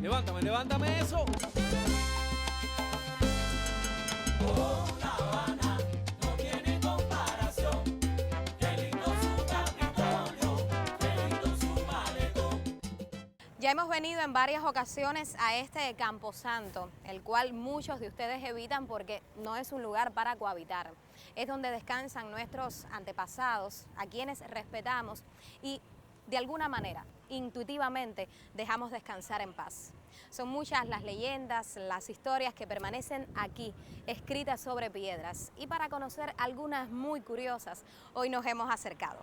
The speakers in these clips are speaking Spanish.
Levántame, levántame eso. Oh, La Habana no tiene comparación. Qué lindo su Capitolio, qué lindo su malecón. Ya hemos venido en varias ocasiones a este Camposanto, el cual muchos de ustedes evitan porque no es un lugar para cohabitar. Es donde descansan nuestros antepasados, a quienes respetamos y de alguna manera, intuitivamente, dejamos descansar en paz. Son muchas las leyendas, las historias que permanecen aquí, escritas sobre piedras. Y para conocer algunas muy curiosas, hoy nos hemos acercado.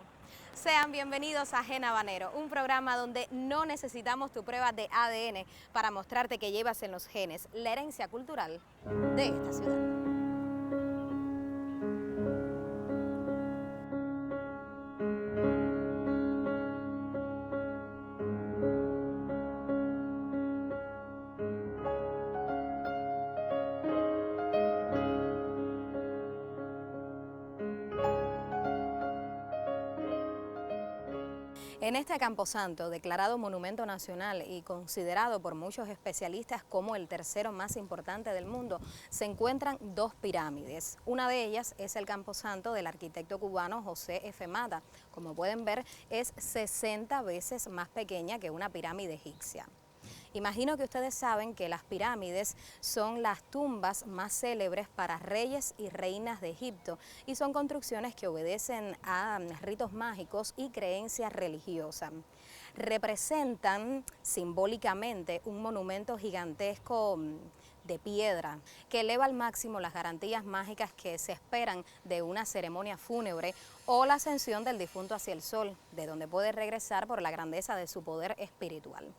Sean bienvenidos a Gen Habanero, un programa donde no necesitamos tu prueba de ADN para mostrarte que llevas en los genes la herencia cultural de esta ciudad. En este Camposanto, declarado Monumento Nacional y considerado por muchos especialistas como el tercero más importante del mundo, se encuentran dos pirámides. Una de ellas es el Camposanto del arquitecto cubano José F. Mata. Como pueden ver, es 60 veces más pequeña que una pirámide egipcia. Imagino que ustedes saben que las pirámides son las tumbas más célebres para reyes y reinas de Egipto y son construcciones que obedecen a ritos mágicos y creencias religiosas. Representan simbólicamente un monumento gigantesco de piedra que eleva al máximo las garantías mágicas que se esperan de una ceremonia fúnebre o la ascensión del difunto hacia el sol, de donde puede regresar por la grandeza de su poder espiritual.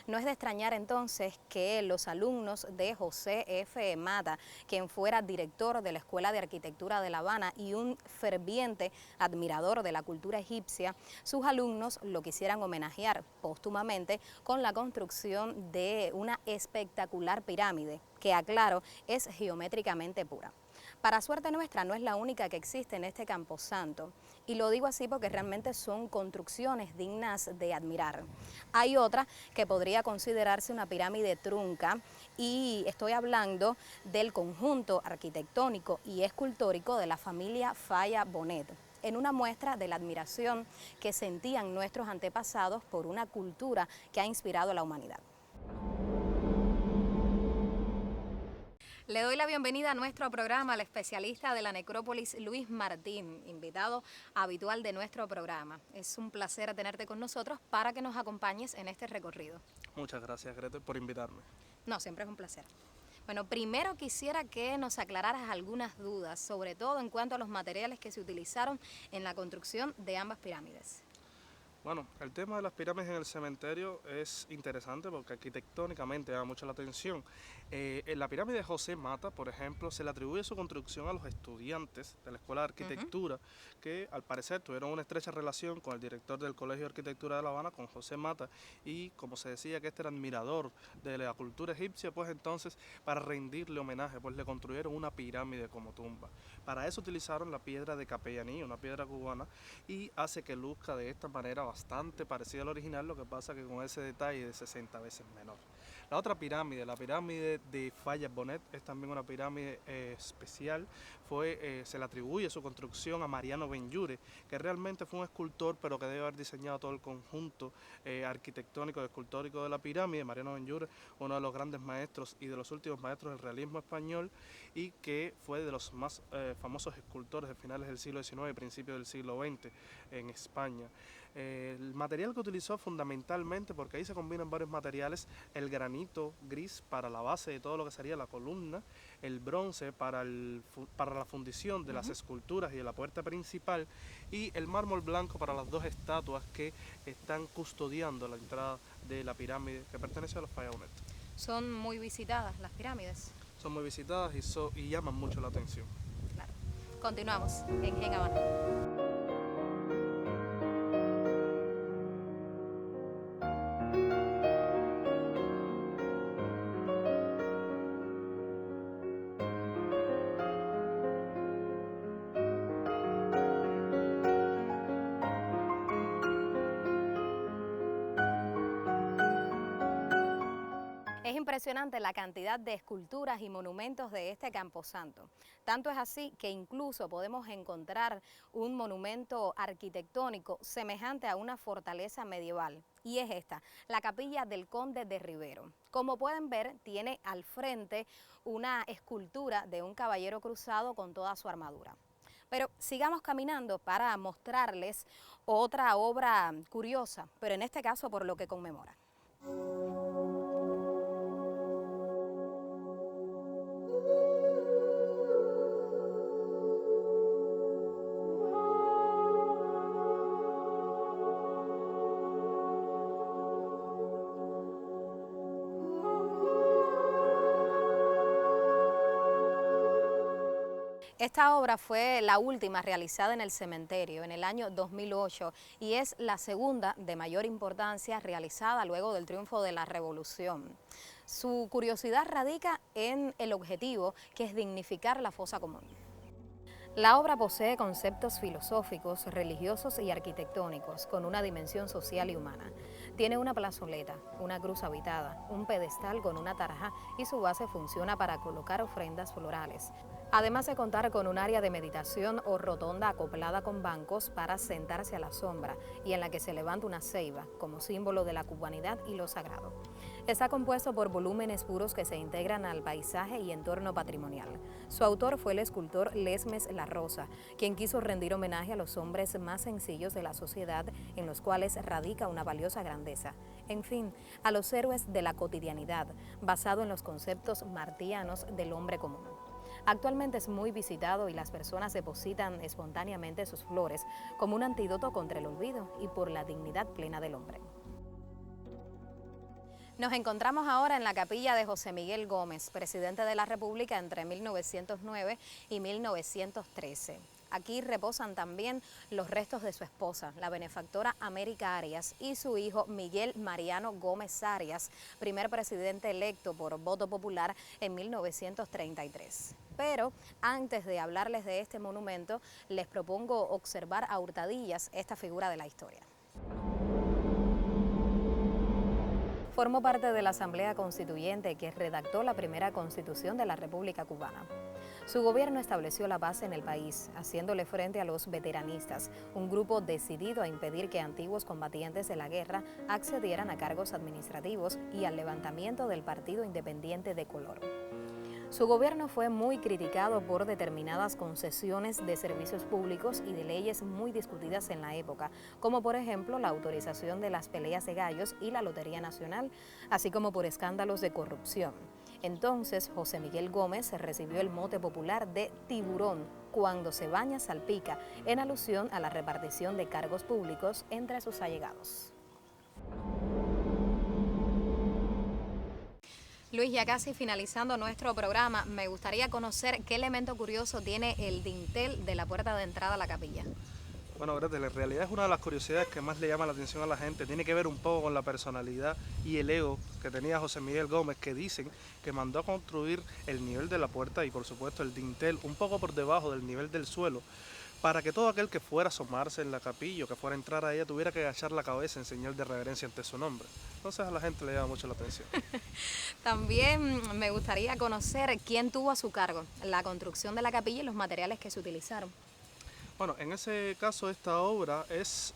No es de extrañar entonces que los alumnos de José F. Mata, quien fuera director de la Escuela de Arquitectura de La Habana y un ferviente admirador de la cultura egipcia, sus alumnos lo quisieran homenajear póstumamente con la construcción de una espectacular pirámide que, aclaro, es geométricamente pura. Para suerte nuestra, no es la única que existe en este Camposanto, y lo digo así porque realmente son construcciones dignas de admirar. Hay otra que podría considerarse una pirámide trunca, y estoy hablando del conjunto arquitectónico y escultórico de la familia Falla Bonet, en una muestra de la admiración que sentían nuestros antepasados por una cultura que ha inspirado a la humanidad. Le doy la bienvenida a nuestro programa al especialista de la necrópolis Luis Martín, invitado habitual de nuestro programa. Es un placer tenerte con nosotros para que nos acompañes en este recorrido. Muchas gracias, Grete, por invitarme. No, siempre es un placer. Bueno, primero quisiera que nos aclararas algunas dudas, sobre todo en cuanto a los materiales que se utilizaron en la construcción de ambas pirámides. Bueno, el tema de las pirámides en el cementerio es interesante porque arquitectónicamente llama mucho la atención. En la pirámide de José Mata, por ejemplo, se le atribuye su construcción a los estudiantes de la Escuela de Arquitectura, que al parecer tuvieron una estrecha relación con el director del Colegio de Arquitectura de La Habana, con José Mata, y como se decía que este era admirador de la cultura egipcia, pues entonces para rendirle homenaje, pues le construyeron una pirámide como tumba. Para eso utilizaron la piedra de capellanía, una piedra cubana, y hace que luzca de esta manera bastante parecida al original, lo que pasa que con ese detalle de 60 veces menor. La otra pirámide, la pirámide de Falla Bonet, es también una pirámide especial. Se le atribuye su construcción a Mariano Benlliure, que realmente fue un escultor, pero que debe haber diseñado todo el conjunto arquitectónico y escultórico de la pirámide. Mariano Benlliure, uno de los grandes maestros y de los últimos maestros del realismo español, y que fue de los más famosos escultores de finales del siglo XIX y principios del siglo XX en España. El material que utilizó fundamentalmente, porque ahí se combinan varios materiales, el granito gris para la base de todo lo que sería la columna, el bronce para la fundición de las esculturas y de la puerta principal, y el mármol blanco para las dos estatuas que están custodiando la entrada de la pirámide que pertenece a los Falla Bonet. Son muy visitadas las pirámides. Son muy visitadas y llaman mucho la atención. Claro. Continuamos en Gen Habanero. Es impresionante la cantidad de esculturas y monumentos de este camposanto. Tanto es así que incluso podemos encontrar un monumento arquitectónico semejante a una fortaleza medieval. Y es esta, la capilla del Conde de Rivero. Como pueden ver, tiene al frente una escultura de un caballero cruzado con toda su armadura. Pero sigamos caminando para mostrarles otra obra curiosa, pero en este caso por lo que conmemora. Esta obra fue la última realizada en el cementerio en el año 2008 y es la segunda de mayor importancia realizada luego del triunfo de la Revolución. Su curiosidad radica en el objetivo, que es dignificar la fosa común. La obra posee conceptos filosóficos, religiosos y arquitectónicos con una dimensión social y humana. Tiene una plazoleta, una cruz habitada, un pedestal con una tarja y su base funciona para colocar ofrendas florales. Además de contar con un área de meditación o rotonda acoplada con bancos para sentarse a la sombra y en la que se levanta una ceiba como símbolo de la cubanidad y lo sagrado. Está compuesto por volúmenes puros que se integran al paisaje y entorno patrimonial. Su autor fue el escultor Lesmes La Rosa, quien quiso rendir homenaje a los hombres más sencillos de la sociedad en los cuales radica una valiosa grandeza. En fin, a los héroes de la cotidianidad, basado en los conceptos martianos del hombre común. Actualmente es muy visitado y las personas depositan espontáneamente sus flores como un antídoto contra el olvido y por la dignidad plena del hombre. Nos encontramos ahora en la capilla de José Miguel Gómez, presidente de la República entre 1909 y 1913. Aquí reposan también los restos de su esposa, la benefactora América Arias, y su hijo Miguel Mariano Gómez Arias, primer presidente electo por voto popular en 1933. Pero antes de hablarles de este monumento, les propongo observar a hurtadillas esta figura de la historia. Formó parte de la Asamblea Constituyente que redactó la primera Constitución de la República Cubana. Su gobierno estableció la paz en el país, haciéndole frente a los veteranistas, un grupo decidido a impedir que antiguos combatientes de la guerra accedieran a cargos administrativos y al levantamiento del Partido Independiente de Color. Su gobierno fue muy criticado por determinadas concesiones de servicios públicos y de leyes muy discutidas en la época, como por ejemplo la autorización de las peleas de gallos y la Lotería Nacional, así como por escándalos de corrupción. Entonces, José Miguel Gómez recibió el mote popular de Tiburón cuando se baña salpica, en alusión a la repartición de cargos públicos entre sus allegados. Luis, ya casi finalizando nuestro programa, me gustaría conocer qué elemento curioso tiene el dintel de la puerta de entrada a la capilla. Bueno, Gretel, en realidad es una de las curiosidades que más le llama la atención a la gente. Tiene que ver un poco con la personalidad y el ego que tenía José Miguel Gómez, que dicen que mandó a construir el nivel de la puerta y por supuesto el dintel un poco por debajo del nivel del suelo, para que todo aquel que fuera a asomarse en la capilla o que fuera a entrar a ella tuviera que agachar la cabeza en señal de reverencia ante su nombre. Entonces a la gente le llama mucho la atención. También me gustaría conocer quién tuvo a su cargo la construcción de la capilla y los materiales que se utilizaron. Bueno, en ese caso esta obra es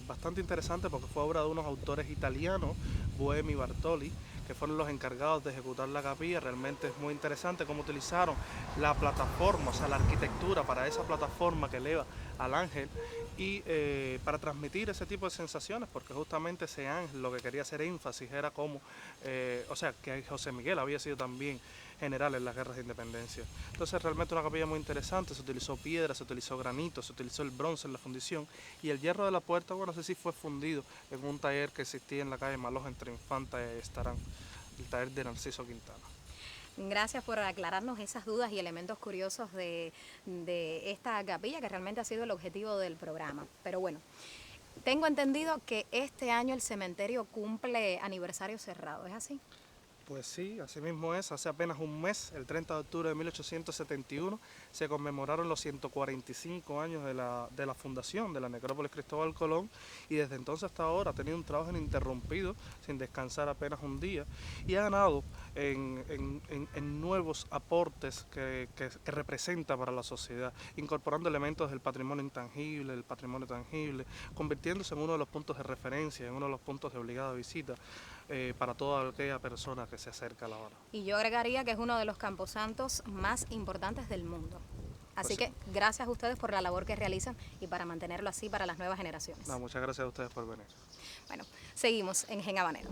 bastante interesante porque fue obra de unos autores italianos, Boemi y Bartoli, que fueron los encargados de ejecutar la capilla. Realmente es muy interesante cómo utilizaron la plataforma, o sea, la arquitectura para esa plataforma que eleva al ángel y para transmitir ese tipo de sensaciones, porque justamente ese ángel lo que quería hacer énfasis era como, o sea, que José Miguel había sido también general en las guerras de independencia. Entonces realmente una capilla muy interesante, se utilizó piedra, se utilizó granito, se utilizó el bronce en la fundición y el hierro de la puerta, bueno, no sé si fue fundido en un taller que existía en la calle Maloja entre Infanta y Estarán, el taller de Narciso Quintana. Gracias por aclararnos esas dudas y elementos curiosos de esta capilla, que realmente ha sido el objetivo del programa. Pero bueno, tengo entendido que este año el cementerio cumple aniversario cerrado, ¿es así? Pues sí, así mismo es. Hace apenas un mes, el 30 de octubre de 1871, se conmemoraron los 145 años de la fundación de la Necrópolis Cristóbal Colón, y desde entonces hasta ahora ha tenido un trabajo ininterrumpido, sin descansar apenas un día, y ha ganado en nuevos aportes que representa para la sociedad, incorporando elementos del patrimonio intangible, del patrimonio tangible, convirtiéndose en uno de los puntos de referencia, en uno de los puntos de obligada visita para toda aquella persona que se acerca a La Habana. Y yo agregaría que es uno de los camposantos más importantes del mundo. Así Pues que gracias a ustedes por la labor que realizan y para mantenerlo así para las nuevas generaciones. No, muchas gracias a ustedes por venir. Bueno, seguimos en Gen Habanero.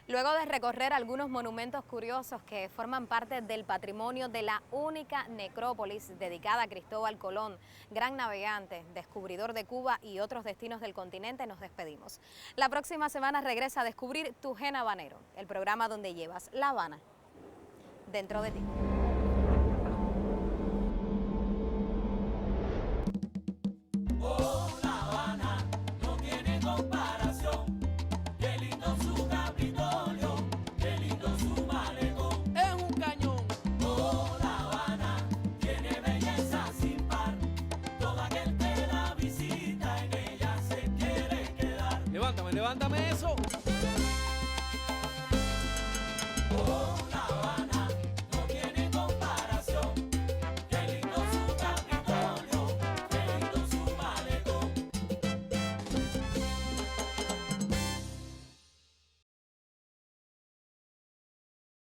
Luego de recorrer algunos monumentos curiosos que forman parte del patrimonio de la única necrópolis dedicada a Cristóbal Colón, gran navegante, descubridor de Cuba y otros destinos del continente, nos despedimos. La próxima semana regresa a descubrir Tu Gen Habanero, el programa donde llevas La Habana dentro de ti. Oh, La Habana no tiene comparación. Qué lindo su Capitolio, qué lindo su malecón. Es un cañón. Oh, La Habana tiene belleza sin par. Todo aquel que la visita en ella se quiere quedar. Levántame eso.